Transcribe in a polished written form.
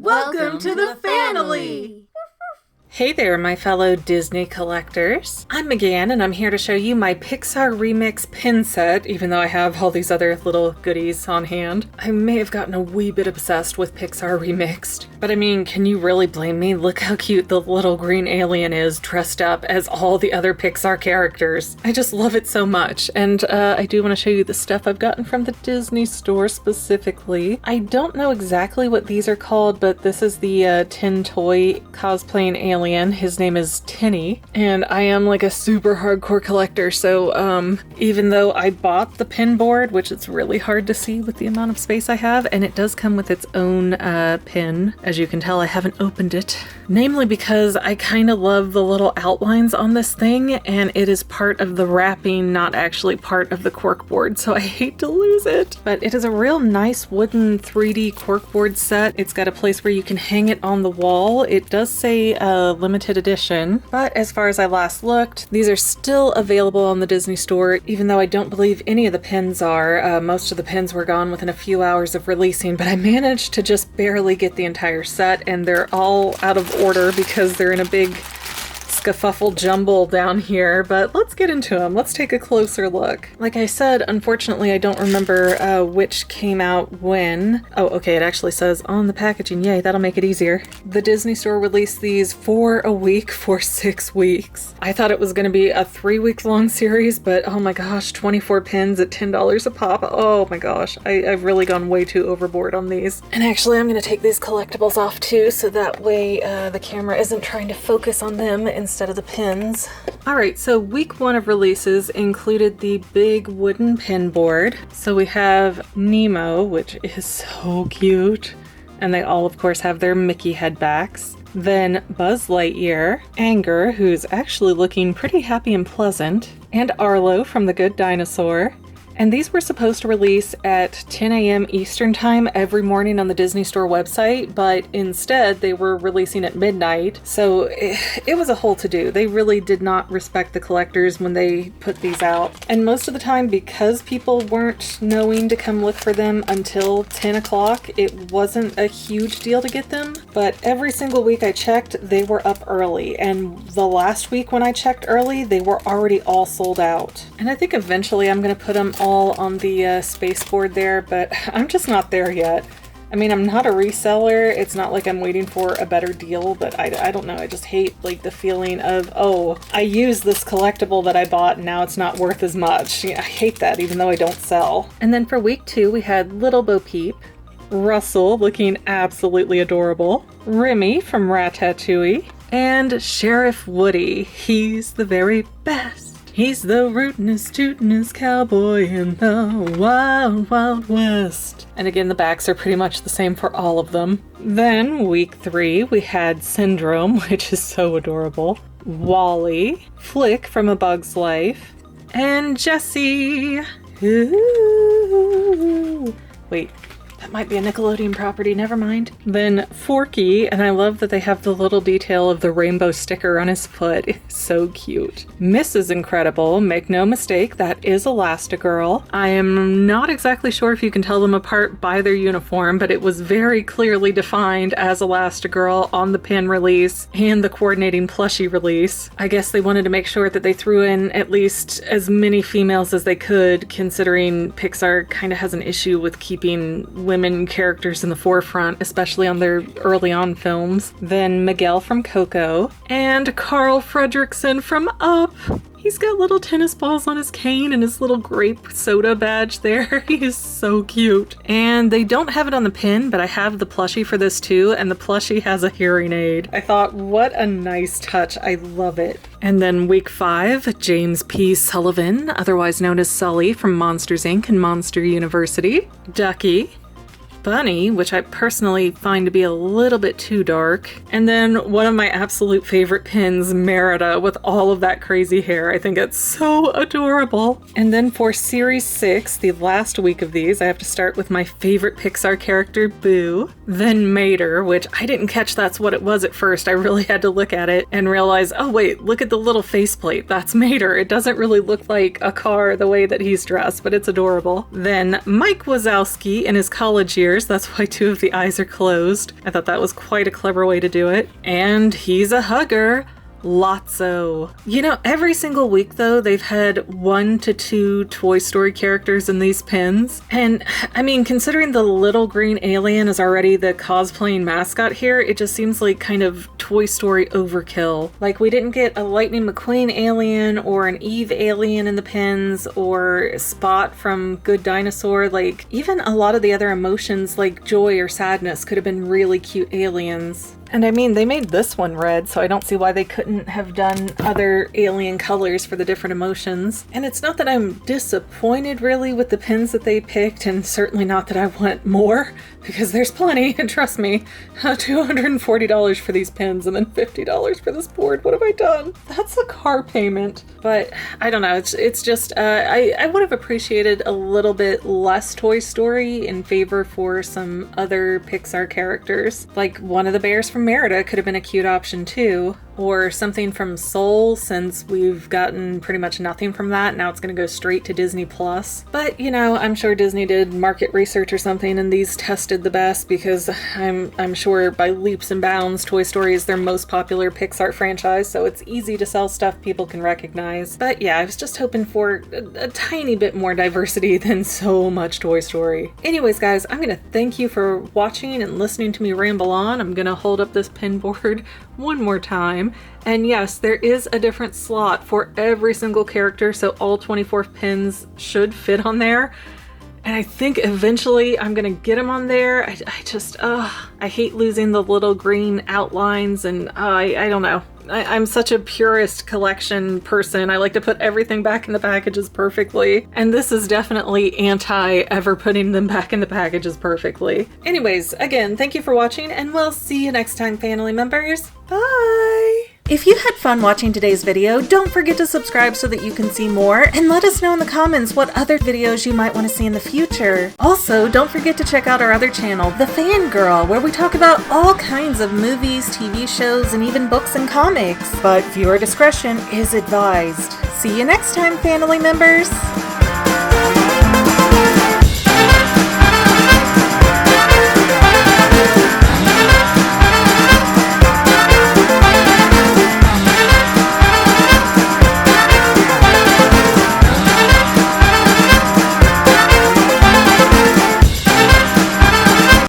Welcome to the FANily! Hey there, my fellow Disney collectors. I'm McGann, and I'm here to show you my Pixar Remix pin set, even though I have all these other little goodies on hand. I may have gotten a wee bit obsessed with Pixar Remixed, but I mean, can you really blame me? Look how cute the little green alien is dressed up as all the other Pixar characters. I just love it so much, and I do want to show you the stuff I've gotten from the Disney store specifically. I don't know exactly what these are called, but this is the Tin Toy cosplaying alien. His name is Tinny, and I am like a super hardcore collector, so even though I bought the pin board, which it's really hard to see with the amount of space I have, and it does come with its own pin. As you can tell, I haven't opened it, namely because I kind of love the little outlines on this thing, and it is part of the wrapping, not actually part of the cork board, so I hate to lose it. But it is a real nice wooden 3D cork board set. It's got a place where you can hang it on the wall. It does say limited edition, but as far as I last looked, these are still available on the Disney store, even though I don't believe any of the pins are. Most of the pins were gone within a few hours of releasing, but I managed to just barely get the entire set, and they're all out of order because they're in a big scuffle jumble down here, but let's get into them. Let's take a closer look. Like I said, unfortunately, I don't remember which came out when. Oh, okay, it actually says on the packaging. Yay, that'll make it easier. The Disney store released these for a week for 6 weeks. I thought it was going to be a 3-week long series, but oh my gosh, 24 pins at $10 a pop. Oh my gosh, I've really gone way too overboard on these. And actually, I'm going to take these collectibles off too, so that way the camera isn't trying to focus on them instead of the pins. Alright, so week 1 of releases included the big wooden pin board. So we have Nemo, which is so cute. And they all, of course, have their Mickey head backs. Then Buzz Lightyear, Anger, who's actually looking pretty happy and pleasant, and Arlo from The Good Dinosaur. And these were supposed to release at 10 a.m. Eastern Time every morning on the Disney Store website, but instead they were releasing at midnight, so it was a whole to-do. They really did not respect the collectors when they put these out. And most of the time, because people weren't knowing to come look for them until 10 o'clock, it wasn't a huge deal to get them. But every single week I checked, they were up early, and the last week when I checked early, they were already all sold out. And I think eventually I'm going to put them all on the space board there, but I'm just not there yet. I mean, I'm not a reseller. It's not like I'm waiting for a better deal, but I don't know. I just hate like the feeling of, oh, I used this collectible that I bought and now it's not worth as much. Yeah, I hate that, even though I don't sell. And then for week 2, we had Little Bo Peep, Russell looking absolutely adorable, Remy from Ratatouille, and Sheriff Woody. He's the very best. He's the rootin'est, tootin'est cowboy in the wild, wild west. And again, the backs are pretty much the same for all of them. Then, week 3, we had Syndrome, which is so adorable, Wally, Flick from A Bug's Life, and Jessie. Ooh. Wait. That might be a Nickelodeon property, never mind. Then Forky, and I love that they have the little detail of the rainbow sticker on his foot. It's so cute. Mrs. Incredible, make no mistake, that is Elastigirl. I am not exactly sure if you can tell them apart by their uniform, but it was very clearly defined as Elastigirl on the pin release and the coordinating plushie release. I guess they wanted to make sure that they threw in at least as many females as they could, considering Pixar kind of has an issue with keeping women characters in the forefront, especially on their early on films. Then Miguel from Coco, and Carl Fredricksen from Up. He's got little tennis balls on his cane and his little grape soda badge there. He is so cute. And they don't have it on the pin, but I have the plushie for this too, and the plushie has a hearing aid. I thought, what a nice touch. I love it. And then week 5, James P. Sullivan, otherwise known as Sully from Monsters, Inc. and Monster University. Ducky. Bunny, which I personally find to be a little bit too dark. And then one of my absolute favorite pins, Merida, with all of that crazy hair. I think it's so adorable. And then for Series 6, the last week of these, I have to start with my favorite Pixar character, Boo. Then Mater, which I didn't catch that's what it was at first. I really had to look at it and realize, oh wait, look at the little faceplate. That's Mater. It doesn't really look like a car the way that he's dressed, but it's adorable. Then Mike Wazowski in his college years, ears. That's why 2 of the eyes are closed. I thought that was quite a clever way to do it. And he's a hugger. Lotso. You know, every single week though, they've had 1 to 2 Toy Story characters in these pins. And I mean, considering the little green alien is already the cosplaying mascot here, it just seems like kind of Toy Story overkill. Like, we didn't get a Lightning McQueen alien or an Eve alien in the pins or Spot from Good Dinosaur. Like, even a lot of the other emotions like joy or sadness could have been really cute aliens. And I mean, they made this one red, so I don't see why they couldn't have done other alien colors for the different emotions. And it's not that I'm disappointed really with the pins that they picked, and certainly not that I want more, because there's plenty, and trust me, $240 for these pins and then $50 for this board. What have I done? That's a car payment. But I don't know, it's just, I would have appreciated a little bit less Toy Story in favor for some other Pixar characters. Like, one of the bears from Merida could have been a cute option too, or something from Soul, since we've gotten pretty much nothing from that. Now it's going to go straight to Disney Plus. But you know, I'm sure Disney did market research or something and these tested the best, because I'm sure by leaps and bounds Toy Story is their most popular Pixar franchise, so it's easy to sell stuff people can recognize. But yeah, I was just hoping for a tiny bit more diversity than so much Toy Story. Anyways guys, I'm going to thank you for watching and listening to me ramble on. I'm going to hold up this pin board one more time. And yes, there is a different slot for every single character, so all 24 pins should fit on there. And I think eventually I'm gonna get them on there. I hate losing the little green outlines, and I don't know. I'm such a purist collection person. I like to put everything back in the packages perfectly. And this is definitely anti ever putting them back in the packages perfectly. Anyways, again, thank you for watching, and we'll see you next time, FANily members. Bye! If you had fun watching today's video, don't forget to subscribe so that you can see more, and let us know in the comments what other videos you might want to see in the future. Also, don't forget to check out our other channel, The Fangirl, where we talk about all kinds of movies, TV shows, and even books and comics. But viewer discretion is advised. See you next time, FANily members!